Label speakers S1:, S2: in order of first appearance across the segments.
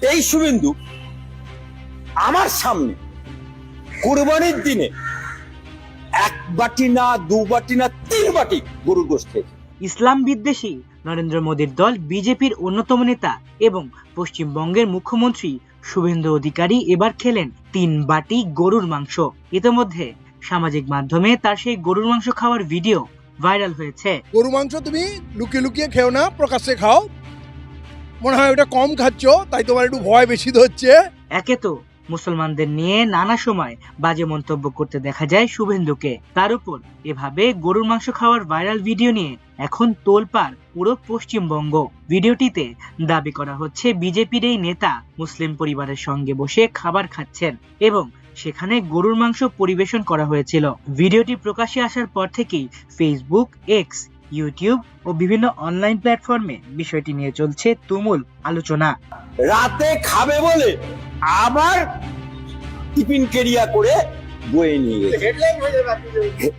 S1: এই শুভেন্দু আমার সামনে কুরবানির দিনে 1 বাটি না 2 বাটি না 3 বাটি গরুর গোশত খেয়েছে।
S2: ইসলাম বিদ্বেষী নরেন্দ্র মোদীর দল বিজেপির অন্যতম নেতা এবং পশ্চিমবঙ্গের মুখ্যমন্ত্রী শুভেন্দু অধিকারী এবার খেলেন 3 বাটি গরুর মাংস। ইতিমধ্যে সামাজিক মাধ্যমে তার সেই গরুর মাংস খাওয়ার ভিডিও ভাইরাল হয়েছে।
S3: গরু মাংস তুমি লুকিয়ে লুকিয়ে খেও না, প্রকাশ্যে খাও। মনে হয় ওটা কম খাচ্ছ, তাই তোমার একটু ভয় বেশি ধরছে।
S2: একে তো মুসলমানদের নিয়ে নানা সময় বাজে মন্তব্য করতে দেখা যায় শুভেন্দুকে, তার উপর এভাবে গরুর মাংস খাওয়ার ভাইরাল ভিডিও নিয়ে এখন তোলপাড় পুরো পশ্চিমবঙ্গ। ভিডিওটিতে দাবি করা হচ্ছে বিজেপির এই নেতা মুসলিম পরিবারের সঙ্গে বসে খাবার খাচ্ছেন এবং সেখানে গরুর মাংস পরিবেশন করা হয়েছিল। ভিডিওটি প্রকাশ্যে আসার পর থেকেই ফেসবুক, এক্স, ইউটিউব ও বিভিন্ন অনলাইন প্ল্যাটফর্মে বিষয়টি নিয়ে চলছে তুমুল আলোচনা।
S1: রাতে খাবে বলে আবার টিফিন কেরিয়া করে বয়ে নিয়ে গেছে।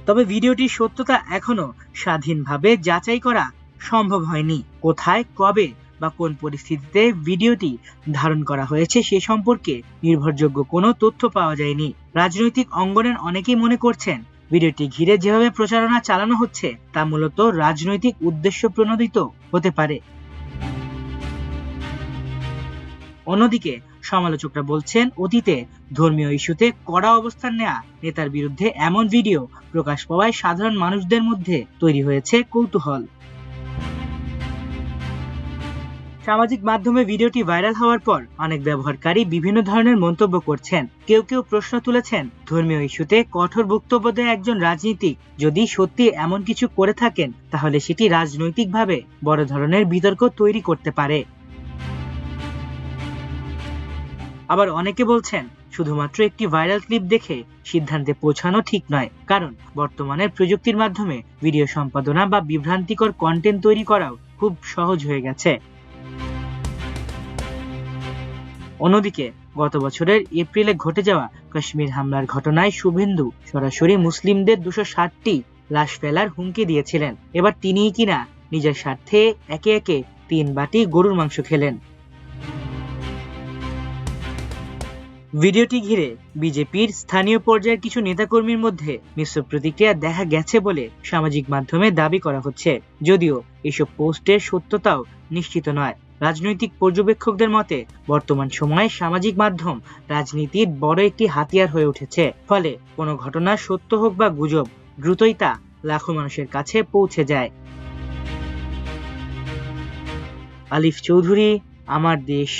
S2: তবে ভিডিওটির সত্যতা এখনো স্বাধীনভাবে যাচাই করা সম্ভব হয়নি। কোথায়, কবে বা কোন পরিস্থিতিতে ভিডিওটি ধারণ করা হয়েছে সে সম্পর্কে নির্ভরযোগ্য কোনো তথ্য পাওয়া যায়নি। রাজনৈতিক অঙ্গনের অনেকেই মনে করছেন ভিডিওটি ঘিরে যেভাবে প্রচারণা চালানো হচ্ছে তা মূলত রাজনৈতিক উদ্দেশ্য প্রণোদিত হতে পারে। অন্যদিকে সমালোচকরা বলছেন অতীতে ধর্মীয় ইস্যুতে কড়া অবস্থান নেওয়া নেতার বিরুদ্ধে এমন ভিডিও প্রকাশ পাওয়ায় সাধারণ মানুষদের মধ্যে তৈরি হয়েছে কৌতূহল। সামাজিক মাধ্যমে ভিডিওটি ভাইরাল হওয়ার পর অনেক ব্যবহারকারী বিভিন্ন ধরনের মন্তব্য করছেন। কেউ কেউ প্রশ্ন তুলেছেন, ধর্মীয় ইস্যুতে কঠোর বক্তব্য দেয় একজন রাজনীতিক যদি সত্যি এমন কিছু করে থাকেন তাহলে সেটি রাজনৈতিকভাবে বড় ধরনের বিতর্ক তৈরি করতে পারে। আবার অনেকে বলছেন শুধুমাত্র একটি ভাইরাল ক্লিপ দেখে সিদ্ধান্তে পৌঁছানো ঠিক নয়, কারণ বর্তমানের প্রযুক্তির মাধ্যমে ভিডিও সম্পাদনা বা বিভ্রান্তিকর কন্টেন্ট তৈরি করাও খুব সহজ হয়ে গেছে। অন্যদিকে গত বছরের এপ্রিলে ঘটে যাওয়া কাশ্মীর হামলার ঘটনায় শুভেন্দু সরাসরি মুসলিমদের 260টি লাশ ফেলার হুমকি দিয়েছিলেন। এবার তিনিই কিনা নিজের স্বার্থে একে একে 3 বাটি গরুর মাংস খেলেন। ভিডিওটি ঘিরে বিজেপির স্থানীয় পর্যায়ের কিছু নেতাকর্মীর মধ্যে মিশ্র প্রতিক্রিয়া দেখা গেছে বলে সামাজিক মাধ্যমে দাবি করা হচ্ছে, যদিও এসব পোস্টের সত্যতাও নিশ্চিত নয়। রাজনৈতিক পর্যবেক্ষকদের মতে বর্তমান সময়ে সামাজিক মাধ্যম রাজনীতির বড় একটি হাতিয়ার হয়ে উঠেছে, ফলে কোনো ঘটনা সত্য হোক বা গুজব দ্রুতই তা লাখো মানুষের কাছে পৌঁছে যায়। আলিফ চৌধুরী, আমার দেশ।